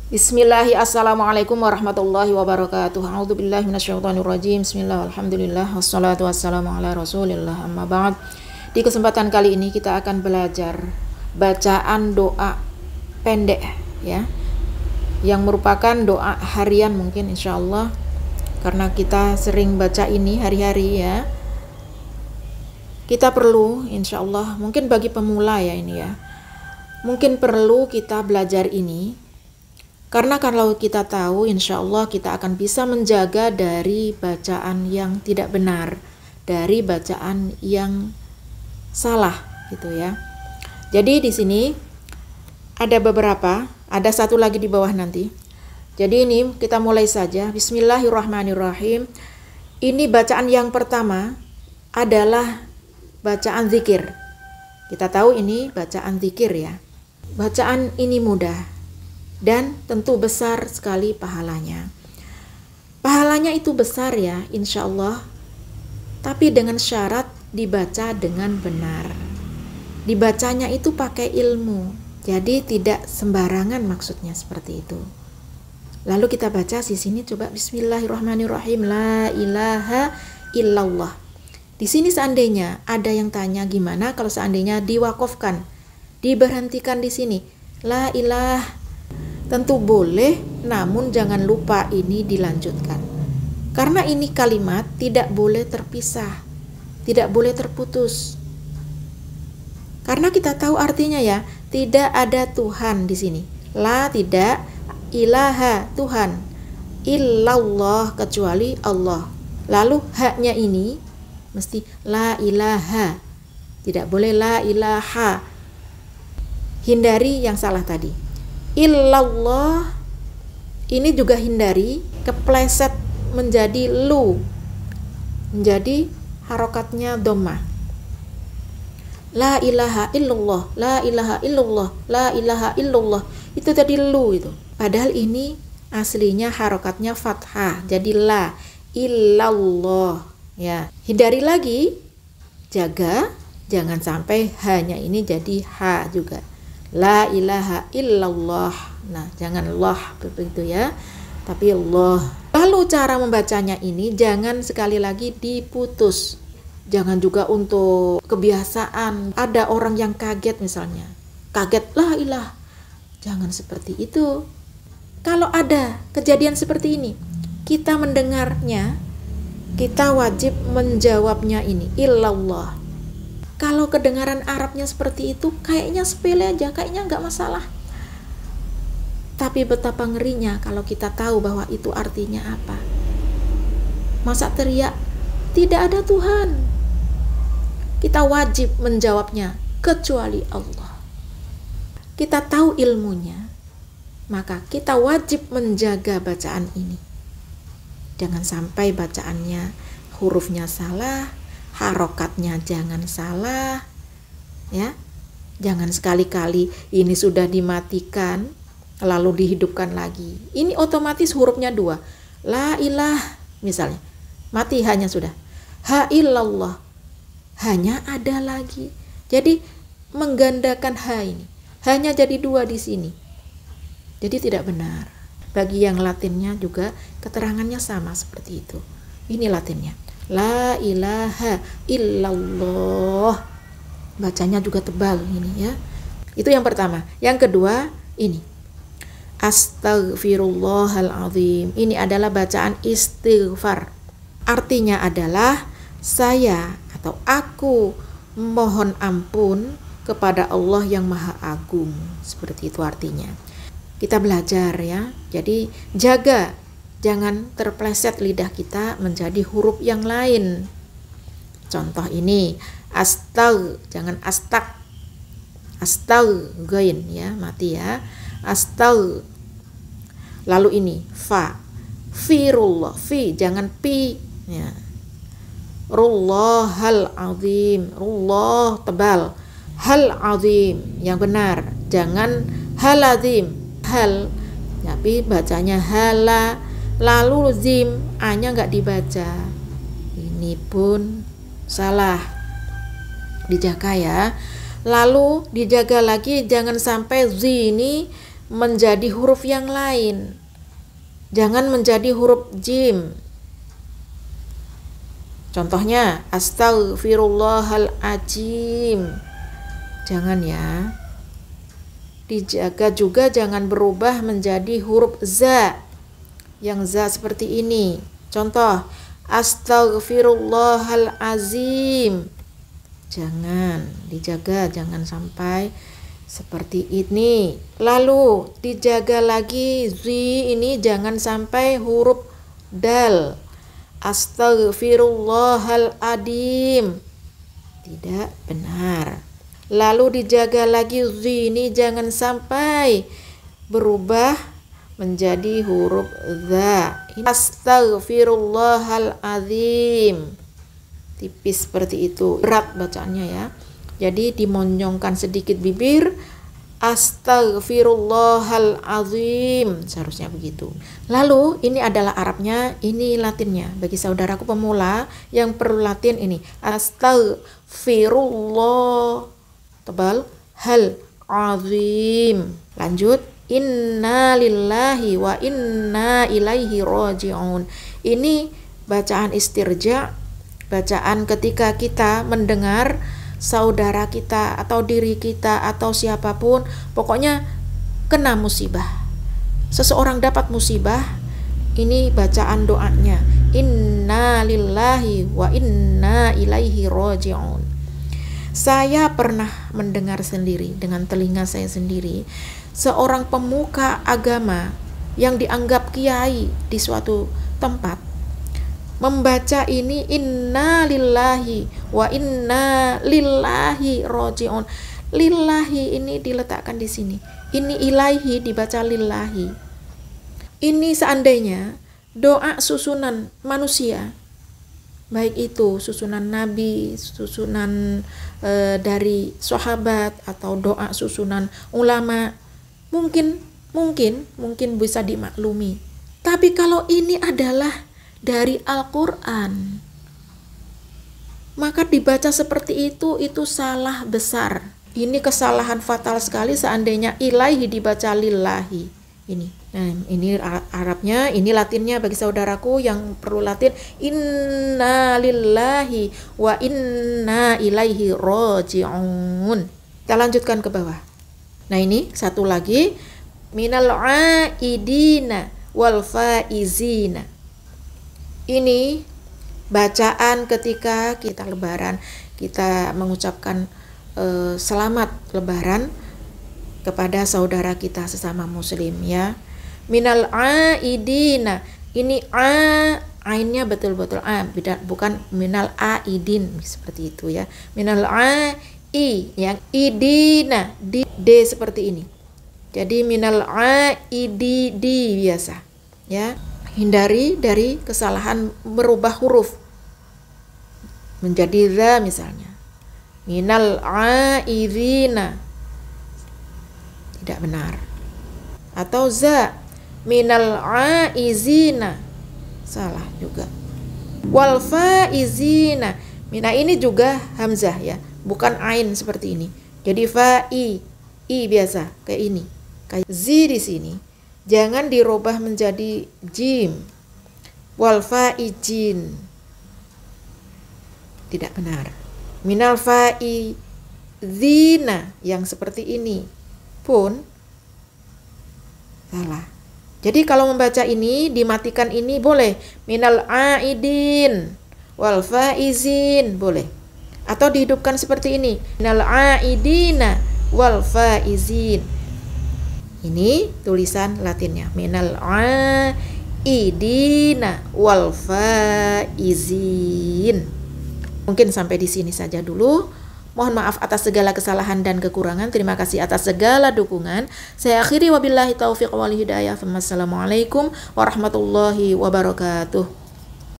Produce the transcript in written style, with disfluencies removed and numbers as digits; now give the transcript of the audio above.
Bismillahi assalamualaikum warahmatullahi wabarakatuh. A'udzubillahi minasyaitonirrajim. Bismillah, alhamdulillah, wassalatu wassalamu ala rasulillah, amma ba'd. Di kesempatan kali ini kita akan belajar bacaan doa pendek ya, yang merupakan doa harian mungkin insyaallah, karena kita sering baca ini hari-hari ya. Kita perlu insyaallah, mungkin bagi pemula ya ini ya, mungkin perlu kita belajar ini. Karena kalau kita tahu, insya Allah kita akan bisa menjaga dari bacaan yang tidak benar, dari bacaan yang salah, gitu ya. Jadi di sini ada beberapa, ada satu lagi di bawah nanti. Jadi ini kita mulai saja. Bismillahirrahmanirrahim. Ini bacaan yang pertama adalah bacaan zikir. Kita tahu ini bacaan zikir ya. Bacaan ini mudah dan tentu besar sekali pahalanya. Pahalanya itu besar ya, insya Allah. Tapi dengan syarat dibaca dengan benar. Dibacanya itu pakai ilmu. Jadi tidak sembarangan, maksudnya seperti itu. Lalu kita baca di sini, coba Bismillahirrahmanirrahim. La ilaha illallah. Di sini seandainya ada yang tanya gimana kalau seandainya diwakafkan, diberhentikan di sini. La ilaha. Tentu boleh, namun jangan lupa ini dilanjutkan. Karena ini kalimat tidak boleh terpisah, tidak boleh terputus. Karena kita tahu artinya ya, tidak ada Tuhan di sini. La tidak, ilaha Tuhan, illallah kecuali Allah. Lalu haknya ini mesti la ilaha, tidak boleh la ilaha. Hindari yang salah tadi. Illallah ini juga hindari kepleset menjadi lu, menjadi harokatnya dhamma. La ilaha illallah, la ilaha illallah, la ilaha illallah, itu tadi lu itu. Padahal ini aslinya harokatnya fathah, jadi la illallah ya. Hindari lagi, jaga jangan sampai hanya ini jadi ha juga. La ilaha illallah. Nah, jangan Allah begitu ya, tapi Allah. Lalu cara membacanya ini jangan sekali lagi diputus. Jangan juga untuk kebiasaan. Ada orang yang kaget misalnya, kaget la ilah. Jangan seperti itu. Kalau ada kejadian seperti ini, kita mendengarnya, kita wajib menjawabnya ini illallah. Kalau kedengaran Arabnya seperti itu, kayaknya sepele aja, kayaknya nggak masalah. Tapi betapa ngerinya kalau kita tahu bahwa itu artinya apa. Masa teriak, tidak ada Tuhan. Kita wajib menjawabnya, kecuali Allah. Kita tahu ilmunya, maka kita wajib menjaga bacaan ini. Jangan sampai bacaannya, hurufnya salah, harokatnya jangan salah ya. Jangan sekali-kali ini sudah dimatikan lalu dihidupkan lagi. Ini otomatis hurufnya dua. La ilah misalnya, mati hanya sudah. Ha illallah, hanya ada lagi. Jadi menggandakan ha ini, hanya jadi dua di sini. Jadi tidak benar. Bagi yang Latinnya juga keterangannya sama seperti itu. Ini Latinnya. La ilaha illallah. Bacanya juga tebal ini ya. Itu yang pertama. Yang kedua ini Astaghfirullahaladzim. Ini adalah bacaan istighfar. Artinya adalah saya atau aku mohon ampun kepada Allah yang Maha Agung. Seperti itu artinya. Kita belajar ya. Jadi jaga, jangan terpleset lidah kita menjadi huruf yang lain. Contoh ini, astag, jangan astag. Astag, gain ya, mati ya. Astag. Lalu ini, fa. Firullah, fi, jangan pi. Ya. Rullahal azim, rullah tebal. Hal azim, yang benar. Jangan hal azim, hal. Tapi bacanya hala. Lalu zim, a-nya nggak dibaca. Ini pun salah. Dijaga ya. Lalu dijaga lagi, jangan sampai zi ini menjadi huruf yang lain. Jangan menjadi huruf jim. Contohnya astaghfirullahaladzim. Jangan ya. Dijaga juga jangan berubah menjadi huruf za. Yang za seperti ini. Contoh astaghfirullahalazim. Jangan, dijaga jangan sampai seperti ini. Lalu dijaga lagi zi ini jangan sampai huruf dal. Astaghfirullahaladzim. Tidak benar. Lalu dijaga lagi zi ini jangan sampai berubah menjadi huruf za. Astaghfirullahaladzim. Tipis seperti itu, berat bacaannya ya. Jadi dimonjongkan sedikit bibir. Astaghfirullahaladzim, seharusnya begitu. Lalu ini adalah Arabnya, ini Latinnya. Bagi saudaraku pemula yang perlu Latin ini astaghfirullah tebal hal azim. Lanjut, inna lillahi wa inna ilaihi raji'un. Ini bacaan istirja, bacaan ketika kita mendengar saudara kita atau diri kita atau siapapun, pokoknya kena musibah, seseorang dapat musibah, ini bacaan doanya inna lillahi wa inna ilaihi raji'un. Saya pernah mendengar sendiri dengan telinga saya sendiri, seorang pemuka agama yang dianggap kiai di suatu tempat membaca ini inna lillahi wa inna lillahi raji'un. Lillahi ini diletakkan di sini. Ini ilaihi dibaca lillahi. Ini seandainya doa susunan manusia, baik itu susunan nabi, susunan dari sahabat atau doa susunan ulama, mungkin bisa dimaklumi. Tapi kalau ini adalah dari Al-Quran, maka dibaca seperti itu salah besar. Ini kesalahan fatal sekali seandainya ilaihi dibaca lillahi. Ini Arabnya, ini Latinnya bagi saudaraku yang perlu Latin. Inna lillahi wa inna ilaihi raji'un. Kita lanjutkan ke bawah. Nah ini satu lagi, minal aidina wal faizina. Ini bacaan ketika kita lebaran, kita mengucapkan selamat lebaran kepada saudara kita sesama muslim ya. Minal aidina. Ini ainnya betul-betul bukan minal aidin seperti itu ya. Minal yang idina di d seperti ini. Jadi minal aidi biasa ya. Hindari dari kesalahan merubah huruf menjadi za misalnya. Minal aidina. Tidak benar. Atau za minal aizina. Salah juga. Wal faizina. Mina ini juga hamzah ya, bukan ain seperti ini. Jadi i biasa kayak ini. Kayak zi di sini. Jangan dirubah menjadi jim. Wal faizin. Tidak benar. Minal faizina yang seperti ini pun salah. Jadi kalau membaca ini dimatikan ini boleh. Minal aidin wal faizin boleh. Atau dihidupkan seperti ini. Minal aidina wal faizin. Ini tulisan Latinnya. Minal aidina wal faizin. Mungkin sampai di sini saja dulu. Mohon maaf atas segala kesalahan dan kekurangan. Terima kasih atas segala dukungan. Saya akhiri wabillahi taufiq wal hidayah. Wassalamualaikum warahmatullahi wabarakatuh.